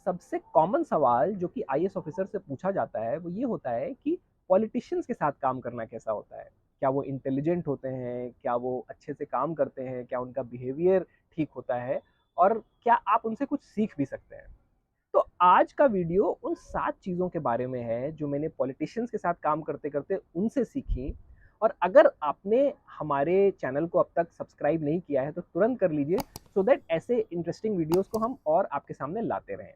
सबसे कॉमन सवाल जो कि आईएएस ऑफिसर से पूछा जाता है वो ये होता है कि पॉलिटिशियंस के साथ काम करना कैसा होता है। क्या वो इंटेलिजेंट होते हैं, क्या वो अच्छे से काम करते हैं, क्या उनका बिहेवियर ठीक होता है और क्या आप उनसे कुछ सीख भी सकते हैं। तो आज का वीडियो उन 7 चीज़ों के बारे में है जो मैंने पॉलिटिशियंस के साथ काम करते-करते उनसे सीखी। और अगर आपने हमारे चैनल को अब तक सब्सक्राइब नहीं किया है तो तुरंत कर लीजिए, सो दैट ऐसे इंटरेस्टिंग वीडियोस को हम और आपके सामने लाते रहें।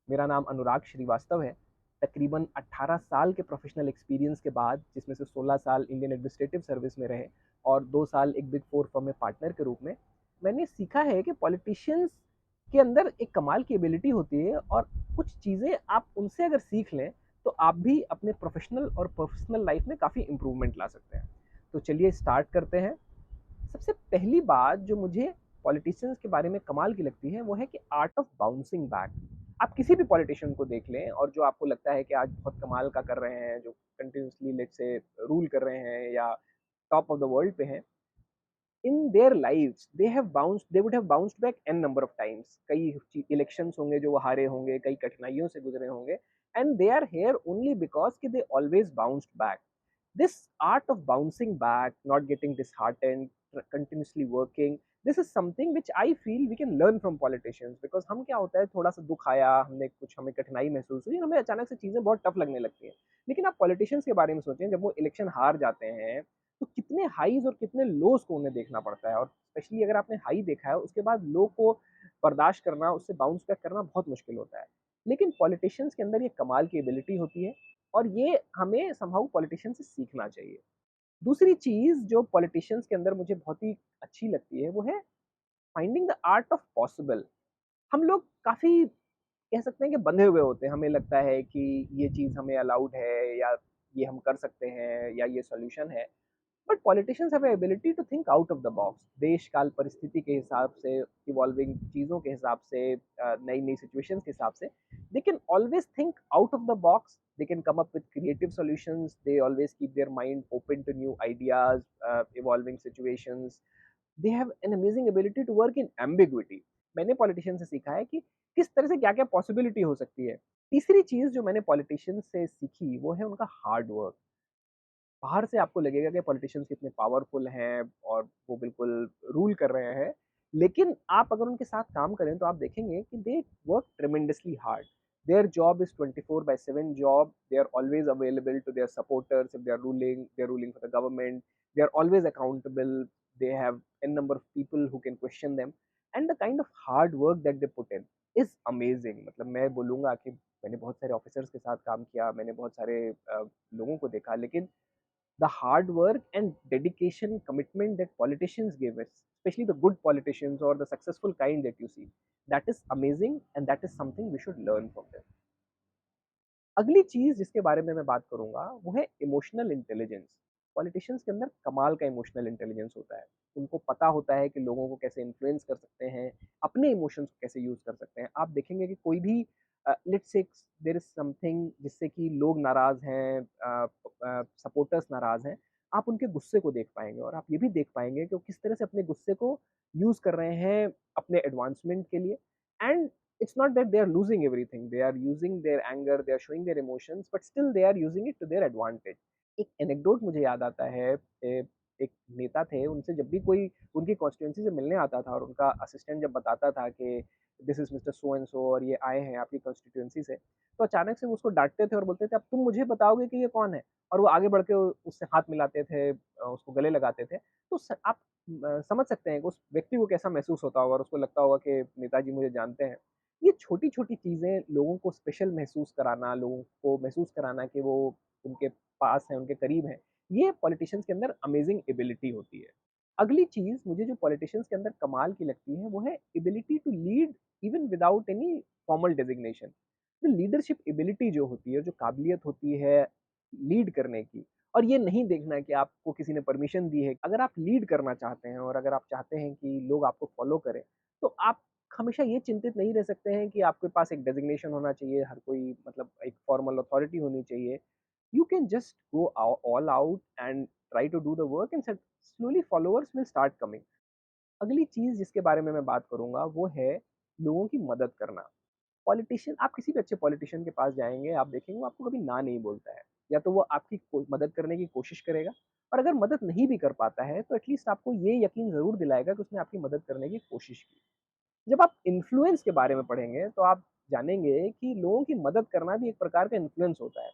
मेरा नाम अनुराग श्रीवास्तव है। तकरीबन 18 साल के प्रोफेशनल एक्सपीरियंस के बाद, जिसमें से 16 साल इंडियन एडमिनिस्ट्रेटिव सर्विस में रहे और 2 साल एक बिग फोर फर्म में पार्टनर के रूप में, मैंने सीखा है कि पॉलिटिशियंस के अंदर एक कमाल की एबिलिटी होती है और कुछ चीज़ें आप उनसे अगर सीख लें तो आप भी अपने प्रोफेशनल और पर्सनल लाइफ में काफ़ी इंप्रूवमेंट ला सकते हैं। तो चलिए स्टार्ट करते हैं। सबसे पहली बात जो मुझे पॉलिटिशियंस के बारे में कमाल की लगती है वो है कि आर्ट ऑफ बाउंसिंग बैक। आप किसी भी पॉलिटिशियन को देख लें और जो आपको लगता है कि आज बहुत कमाल का कर रहे हैं, जो कंटिन्यूसली लेट से रूल कर रहे हैं या टॉप ऑफ द वर्ल्ड पे हैं, in their lives they would have bounced back an number of times. कई इलेक्शंस होंगे जो वो हारे होंगे, कई कठिनाइयों से गुजरे होंगे, and they are here only because कि they always bounced back. This art of bouncing back, not getting disheartened, continuously working, this is something which I feel we can learn from politicians, because हम क्या होता है, थोड़ा सा दुख आया, हमने कुछ, हमें कठिनाई महसूस हुई, हमें अचानक से चीजें बहुत टफ लगने लगती हैं। लेकिन आप पॉलिटिशियंस के बारे में सोचें, जब वो इलेक्शन हार जाते हैं तो कितने हाईज और कितने लोज को उन्हें देखना पड़ता है, और स्पेशली अगर आपने हाई देखा है उसके बाद लो को बर्दाश्त करना, उससे बाउंस बैक करना बहुत मुश्किल होता है। लेकिन पॉलिटिशियंस के अंदर ये कमाल की एबिलिटी होती है और ये हमें समहाउ पॉलिटिशियन से सीखना चाहिए। दूसरी चीज़ जो पॉलिटिशियंस के अंदर मुझे बहुत ही अच्छी लगती है वो है finding the art of possible. हम लोग काफ़ी कह सकते हैं कि बंधे हुए होते हैं। हमें लगता है कि ये चीज़ हमें अलाउड है या ये हम कर सकते हैं या ये सॉल्यूशन है। But politicians have ability to think out of the box. देश काल परिस्थिति के हिसाब से, इवॉल्विंग चीज़ों के हिसाब से, नई नई सिचुएशंस के हिसाब से, they can always think out of the box. They can come up with creative solutions. They always keep their mind open to new ideas, evolving situations. They have an amazing ability to work in ambiguity. मैंने politician से सीखा है कि किस तरह से क्या क्या पॉसिबिलिटी हो सकती है। तीसरी चीज़ जो मैंने पॉलिटिशियन से सीखी वो है उनका हार्ड वर्क। बाहर से आपको लगेगा कि पॉलिटिशियंस कितने पावरफुल हैं और वो बिल्कुल रूल कर रहे हैं, लेकिन आप अगर उनके साथ काम करें तो आप देखेंगे कि they work tremendously hard. Their job is 24/7 job. They are always available to their supporters. If they are ruling for the government, they are always accountable. They have an number of people who can question them, and the kind of hard work that they put in is amazing. मतलब मैं बोलूंगा कि मैंने बहुत सारे officers के साथ काम किया, मैंने बहुत सारे लोगों को देखा, लेकिन the hard work and dedication, commitment that politicians give us, especially the good politicians or the successful kind that you see, that is amazing, and that is something we should learn from them. अगली चीज जिसके बारे में मैं बात करूंगा वो है इमोशनल इंटेलिजेंस। पॉलिटिशियंस के अंदर कमाल का इमोशनल इंटेलिजेंस होता है। उनको पता होता है कि लोगों को कैसे इन्फ्लुएंस कर सकते हैं, अपने इमोशंस को कैसे यूज कर सकते हैं। आप देखेंगे कि कोई भी let's say there is something जिससे कि लोग नाराज हैं, सपोर्टर्स नाराज हैं, आप उनके गुस्से को देख पाएंगे और आप ये भी देख पाएंगे कि वो किस तरह से अपने गुस्से को यूज कर रहे हैं अपने एडवांसमेंट के लिए। And it's not that they are losing everything. They are using their anger, they are showing their emotions, but still they are using it to their advantage. एक एनेक्डोट मुझे याद आता है। एक नेता थे, उनसे जब भी कोई उनकी कॉन्स्टिट्यूंसी से मिलने आता था और उनका असिस्टेंट जब बताता था कि this is mister so and so और ये आए हैं आपकी कॉन्स्टिट्यूंसी से, तो अचानक से वो उसको डांटते थे और बोलते थे अब तुम मुझे बताओगे कि ये कौन है। और वो आगे बढ़ के उससे हाथ मिलाते थे, उसको गले लगाते थे। तो आप समझ सकते हैं कि उस व्यक्ति को कैसा महसूस होता होगा और उसको लगता होगा कि नेताजी मुझे जानते हैं। ये छोटी-छोटी चीज़ें लोगों को स्पेशल महसूस कराना, लोगों को महसूस कराना कि वो उनके पास हैं, उनके करीब हैं, ये पॉलिटिशियंस के अंदर अमेजिंग एबिलिटी होती है। अगली चीज़ मुझे जो पॉलिटिशियंस के अंदर कमाल की लगती है, वो है ability to lead even without any formal designation. तो लीडरशिप एबिलिटी जो होती है, जो काबिलियत होती है लीड करने की, और ये नहीं देखना कि आपको किसी ने परमिशन दी है। अगर आप लीड करना चाहते हैं और अगर आप चाहते हैं कि लोग आपको फॉलो करें, तो आप हमेशा ये चिंतित नहीं रह सकते हैं कि आपके पास एक डेजिग्नेशन होना चाहिए, हर कोई मतलब एक फॉर्मल अथॉरिटी होनी चाहिए। You can just go all out and try to do the work and slowly followers will start coming. अगली चीज़ जिसके बारे में मैं बात करूँगा वो है लोगों की मदद करना। पॉलिटिशियन, आप किसी भी अच्छे पॉलिटिशियन के पास जाएँगे, आप देखेंगे वो आपको कभी ना नहीं बोलता है। या तो वो आपकी को मदद करने की कोशिश करेगा, और अगर मदद नहीं भी कर पाता है, तो एटलीस्ट आपको ये यकीन ज़रूर दिलाएगा कि उसने आपकी मदद करने की कोशिश की। जब आप इन्फ्लुएंस के बारे में पढ़ेंगे, तो आप जानेंगे कि लोगों की मदद करना भी एक प्रकार का इन्फ्लुएंस होता है।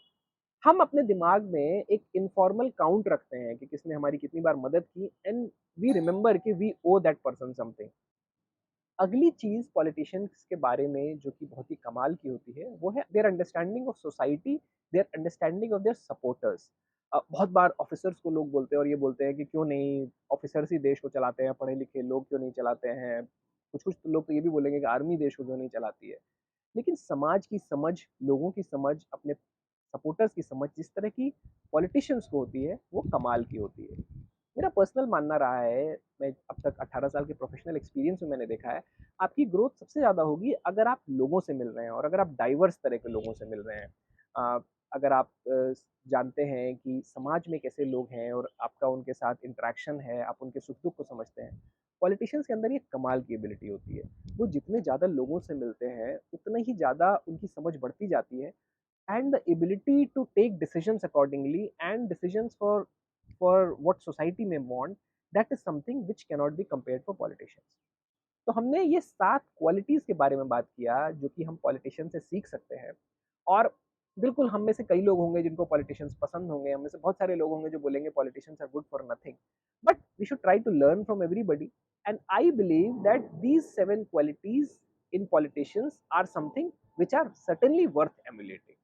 हम अपने दिमाग में एक इन्फॉर्मल काउंट रखते हैं कि किसने हमारी कितनी बार मदद की, एंड वी रिमेंबर कि we owe that person something. अगली चीज़ पॉलिटिशियंस के बारे में जो कि बहुत ही कमाल की होती है, वो है their understanding of society, their understanding of their supporters. बहुत बार ऑफिसर्स को लोग बोलते हैं और ये बोलते हैं कि क्यों नहीं ऑफिसर्स ही देश को चलाते हैं, पढ़े-लिखे लोग क्यों नहीं चलाते हैं। कुछ-कुछ लोग तो ये भी बोलेंगे कि आर्मी देश को क्यों नहीं चलाती है। लेकिन समाज की समझ, लोगों की समझ, अपने सपोर्टर्स की समझ जिस तरह की पॉलिटिशियंस को होती है, वो कमाल की होती है। मेरा पर्सनल मानना रहा है, मैं अब तक 18 साल के प्रोफ़ेशनल एक्सपीरियंस में मैंने देखा है, आपकी ग्रोथ सबसे ज़्यादा होगी अगर आप लोगों से मिल रहे हैं और अगर आप डाइवर्स तरह के लोगों से मिल रहे हैं। अगर आप जानते हैं कि समाज में कैसे लोग हैं और आपका उनके साथ इंटरैक्शन है, आप उनके सुख-दुःख को समझते हैं। पॉलिटिशियंस के अंदर ये कमाल की एबिलिटी होती है। वो जितने ज़्यादा लोगों से मिलते हैं, उतना ही ज़्यादा उनकी समझ बढ़ती जाती है, and the ability to take decisions accordingly and decisions for what society may want, that is something which cannot be compared for politicians. तो हमने ये 7 क्वालिटीज़ के बारे में बात किया जो कि हम पॉलिटिशियन से सीख सकते हैं। और बिल्कुल हम में से कई लोग होंगे जिनको पॉलिटिशियंस पसंद होंगे, हम में से बहुत सारे लोग होंगे जो बोलेंगे politicians are good for nothing. But we should try to learn from everybody, and I believe that these 7 qualities in politicians are something which are certainly worth emulating.